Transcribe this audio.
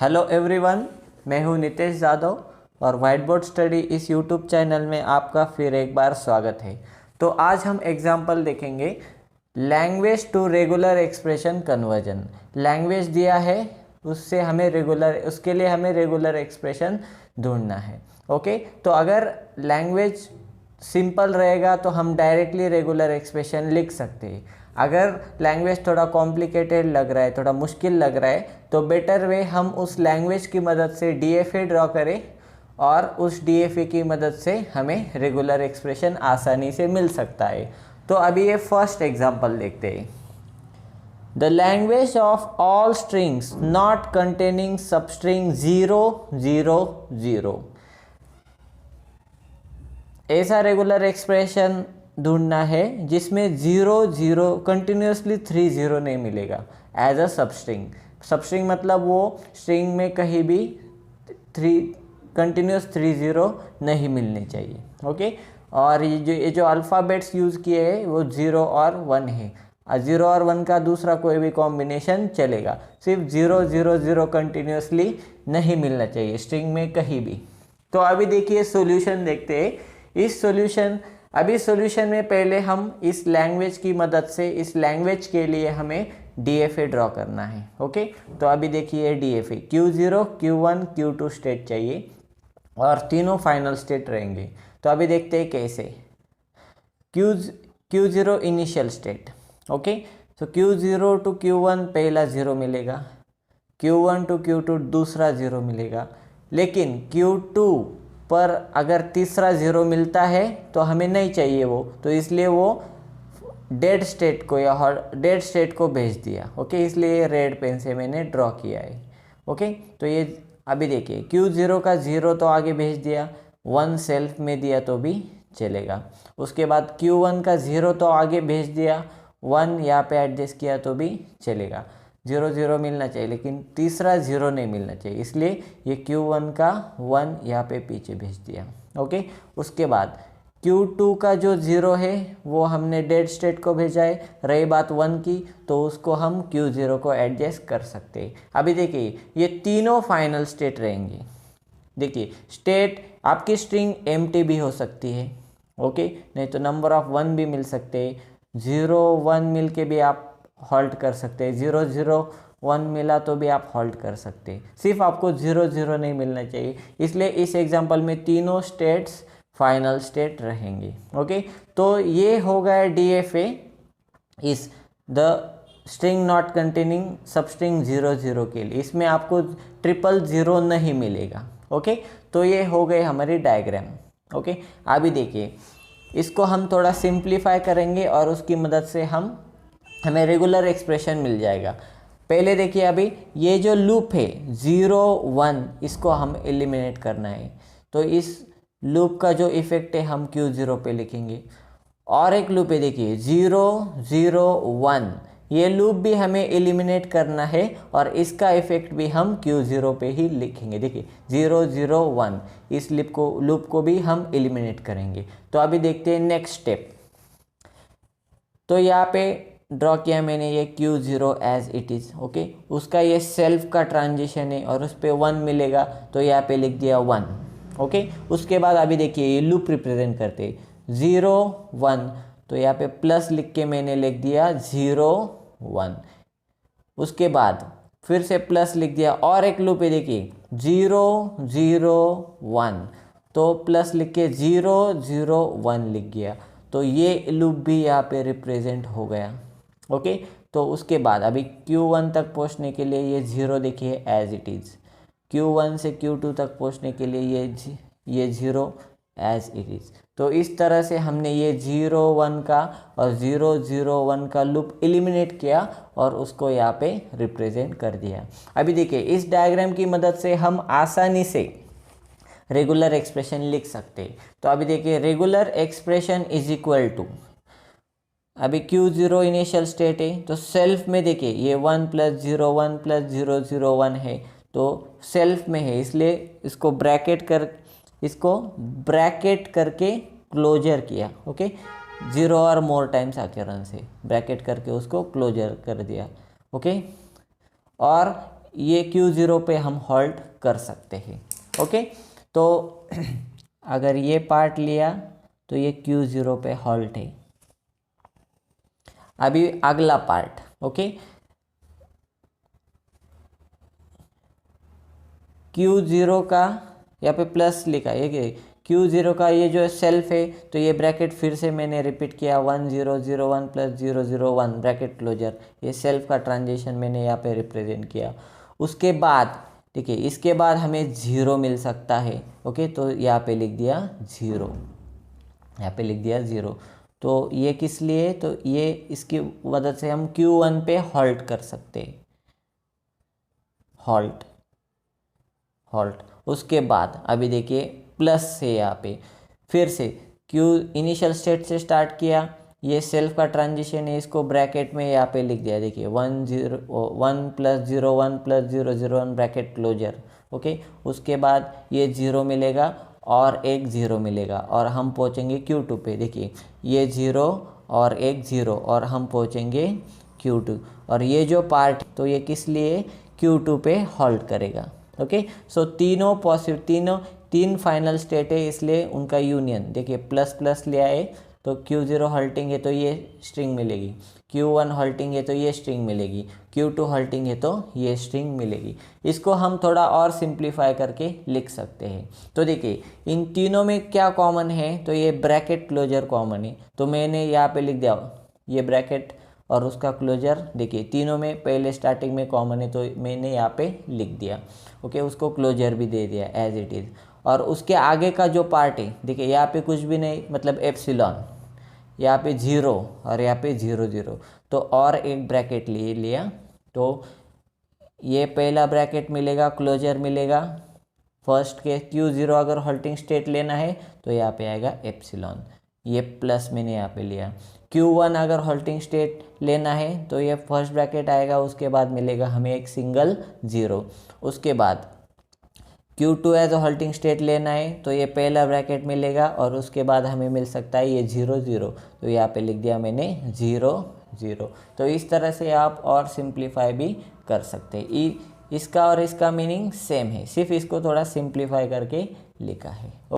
Hello everyone, मैं हूं नितेश यादव और वाइट बोर्ड स्टडी इस यूट्यूब चैनल में आपका फिर एक बार स्वागत है। तो आज हम एग्जाम्पल देखेंगे language to regular expression conversion. Language दिया है, उसके लिए हमें रेगुलर एक्सप्रेशन ढूंढना है। ओके, तो अगर लैंग्वेज सिंपल रहेगा तो हम डायरेक्टली रेगुलर एक्सप्रेशन लिख सकते हैं। अगर लैंग्वेज थोड़ा कॉम्प्लिकेटेड लग रहा है, थोड़ा मुश्किल लग रहा है, तो बेटर वे हम उस लैंग्वेज की मदद से डीएफए ड्रॉ करें और उस डीएफए की मदद से हमें रेगुलर एक्सप्रेशन आसानी से मिल सकता है। तो अभी ये फर्स्ट एग्जांपल देखते हैं। The language of all strings not containing substring 0 0 0। ऐसा रेगुलर एक्सप्रेशन ढूंढना है जिसमें 0 0 कंटिन्यूसली 3 0 नहीं मिलेगा एज अ सबस्ट्रिंग। सबस्ट्रिंग मतलब वो स्ट्रिंग में कहीं भी कंटिन्यूस 3 0 नहीं मिलने चाहिए। ओके, और ये जो अल्फ़ाबेट्स यूज़ किए हैं वो 0 और 1 है। 0 और 1 का दूसरा कोई भी कॉम्बिनेशन चलेगा, सिर्फ 0 0 0 कंटिन्यूसली नहीं मिलना चाहिए स्ट्रिंग में कहीं भी। तो अभी देखिए सॉल्यूशन देखते हैं। सॉल्यूशन में पहले हम इस लैंग्वेज की मदद से इस लैंग्वेज के लिए हमें डीएफए ड्रॉ करना है। ओके, तो अभी देखिए DFA Q0 Q1 Q2 state चाहिए और तीनों फाइनल स्टेट रहेंगे। तो अभी देखते हैं कैसे। Q0 initial state. ओके, तो Q0 टू Q1 पहला 0 मिलेगा, Q1 टू Q2 दूसरा 0 मिलेगा, लेकिन Q2 पर अगर तीसरा 0 मिलता है तो हमें नहीं चाहिए वो, तो इसलिए वो डेड स्टेट को भेज दिया। ओके, इसलिए रेड पेन से मैंने ड्रॉ किया है। ओके, तो ये अभी देखिए Q0 का 0 तो आगे भेज दिया, 1 सेल्फ में दिया तो भी चलेगा। उसके बाद Q1 का 0 तो आगे भेज दिया, 1 यहाँ पे एडजस्ट किया तो भी चलेगा। 0 0 मिलना चाहिए लेकिन तीसरा 0 नहीं मिलना चाहिए, इसलिए ये Q1 का 1 यहाँ पे पीछे भेज दिया। ओके, उसके बाद Q2 का जो 0 है वो हमने डेड स्टेट को भेजा है। रही बात 1 की, तो उसको हम Q0 को एडजस्ट कर सकते हैं। अभी देखिए ये तीनों फाइनल स्टेट रहेंगे। देखिए स्टेट आपकी स्ट्रिंग एम्प्टी भी हो सकती है। ओके, नहीं तो नंबर ऑफ 1 भी मिल सकते हैं। 0 1 मिल के भी आप हॉल्ट कर सकते हैं, 0 0 1 मिला तो भी आप हॉल्ट कर सकते हैं। सिर्फ आपको 0 0 नहीं मिलना चाहिए, इसलिए इस एग्जांपल में तीनों स्टेट्स फाइनल स्टेट रहेंगे। ओके, तो ये हो गया डीएफए इस the string not containing substring 0 0 के लिए। इसमें आपको 000 नहीं मिलेगा। ओके, तो ये हो गए हमारी डायग्राम। ओके, अभी देखिए इसको हम थोड़ा सिंप्लीफाई करेंगे और उसकी मदद से हमें रेगुलर एक्सप्रेशन मिल जाएगा। पहले देखिए अभी ये जो लूप है 0 1, इसको हम एलिमिनेट करना है। तो इस लूप का जो इफेक्ट है हम Q0 पे लिखेंगे। और एक लूप है देखिए 0 0 1, ये लूप भी हमें एलिमिनेट करना है और इसका इफेक्ट भी हम Q0 पे ही लिखेंगे। देखिए 0 0 1, इस लूप को भी हम एलिमिनेट करेंगे। तो अभी देखते हैं नेक्स्ट स्टेप। तो यहाँ पे ड्रॉ किया मैंने ये Q0 as it is. Okay, उसका ये सेल्फ का ट्रांजिशन है और उस पर 1 मिलेगा तो यहाँ पे लिख दिया 1। ओके, उसके बाद अभी देखिए ये लूप रिप्रेजेंट करते 0 1, तो यहाँ पे प्लस लिख के मैंने लिख दिया 0 1। उसके बाद फिर से प्लस लिख दिया और एक लूप है देखिए 0 0 1, तो प्लस लिख के 0 0 1 लिख गया, तो ये लूप भी यहाँ पे रिप्रेजेंट हो गया। ओके, तो उसके बाद अभी Q1 तक पहुँचने के लिए ये 0 देखिए एज इट इज़, Q1 से Q2 तक पहुँचने के लिए ये 0 एज इट इज़। तो इस तरह से हमने ये 0 1 का और 0 0 1 का लूप एलिमिनेट किया और उसको यहाँ पे रिप्रेजेंट कर दिया। अभी देखिए इस डायग्राम की मदद से हम आसानी से रेगुलर एक्सप्रेशन लिख सकते हैं। तो अभी देखिए regular expression is equal to, अभी Q0 इनिशियल स्टेट है तो सेल्फ में देखिए ये 1 + 0 1 + 0 0 1 है, तो सेल्फ में है, इसलिए इसको ब्रैकेट करके क्लोजर किया। ओके, 0 और मोर टाइम्स आके रन से ब्रैकेट करके उसको क्लोजर कर दिया। ओके, और ये Q0 पे हम हॉल्ट कर सकते हैं। ओके, तो अगर ये पार्ट लिया तो ये Q0 पे हॉल्ट है। अभी अगला पार्ट, ओके, Q0 का यहाँ पे प्लस लिखा है, ये Q0 का ये जो सेल्फ है, तो ये ब्रैकेट फिर से मैंने रिपीट किया 1001 प्लस 001 ब्रैकेट क्लोजर, ये सेल्फ का ट्रांजिशन मैंने यहाँ पे रिप्रेजेंट किया। उसके बाद देखिए, इसके बाद हमें 0 मिल सकता है। ओके, तो यहाँ पे लिख दिया 0, यहाँ पे लिख दिया 0। तो ये किस लिए, तो ये इसकी मदद से हम Q1 पे हॉल्ट कर सकते हैं, हॉल्ट। उसके बाद अभी देखिए प्लस से यहाँ पे फिर से Q इनिशियल स्टेट से स्टार्ट किया, ये सेल्फ का ट्रांजिशन है, इसको ब्रैकेट में यहाँ पे लिख दिया। देखिए 1 plus 01 plus 001 bracket closure. Okay, उसके बाद ये 0 मिलेगा और एक 0 मिलेगा और हम पहुँचेंगे Q2 पे। देखिए ये 0 और एक 0 और हम पहुँचेंगे Q2। और ये जो पार्ट, तो ये किस लिए, Q2 पे हॉल्ट करेगा। ओके, सो तीन फाइनल स्टेट है, इसलिए उनका यूनियन देखिए प्लस प्लस लिया है, तो Q0 हॉल्टिंग है तो ये स्ट्रिंग मिलेगी, Q1 हॉल्टिंग है तो ये स्ट्रिंग मिलेगी, Q2 हॉल्टिंग है तो ये स्ट्रिंग मिलेगी। इसको हम थोड़ा और सिंप्लीफाई करके लिख सकते हैं। तो देखिए इन तीनों में क्या कॉमन है, तो ये ब्रैकेट क्लोजर कॉमन है, तो मैंने यहाँ पे लिख दिया ये ब्रैकेट और उसका क्लोजर। देखिए तीनों में पहले स्टार्टिंग में कॉमन है, तो मैंने यहाँ पे लिख दिया। ओके, उसको क्लोजर भी दे दिया एज इट इज़। और उसके आगे का जो पार्ट है, देखिए यहाँ पे कुछ भी नहीं, मतलब एप्सिलॉन, यहाँ पे 0 और यहाँ पे 0 तो और एक ब्रैकेट लिया, तो ये पहला ब्रैकेट मिलेगा, क्लोजर मिलेगा फर्स्ट के। Q0 अगर हॉल्टिंग स्टेट लेना है तो यहाँ पे आएगा एप्सिलॉन, ये प्लस मैंने यहाँ पे लिया। Q1 अगर हॉल्टिंग स्टेट लेना है तो ये फर्स्ट ब्रैकेट आएगा, उसके बाद मिलेगा हमें एक सिंगल 0। उसके बाद Q2 एज हॉल्टिंग स्टेट लेना है तो ये पहला ब्रैकेट मिलेगा और उसके बाद हमें मिल सकता है ये 0 तो यहाँ पे लिख दिया मैंने 0 तो इस तरह से आप और सिंप्लीफाई भी कर सकते हैं। इसका और इसका मीनिंग सेम है, सिर्फ इसको थोड़ा सिंप्लीफाई करके लिखा है।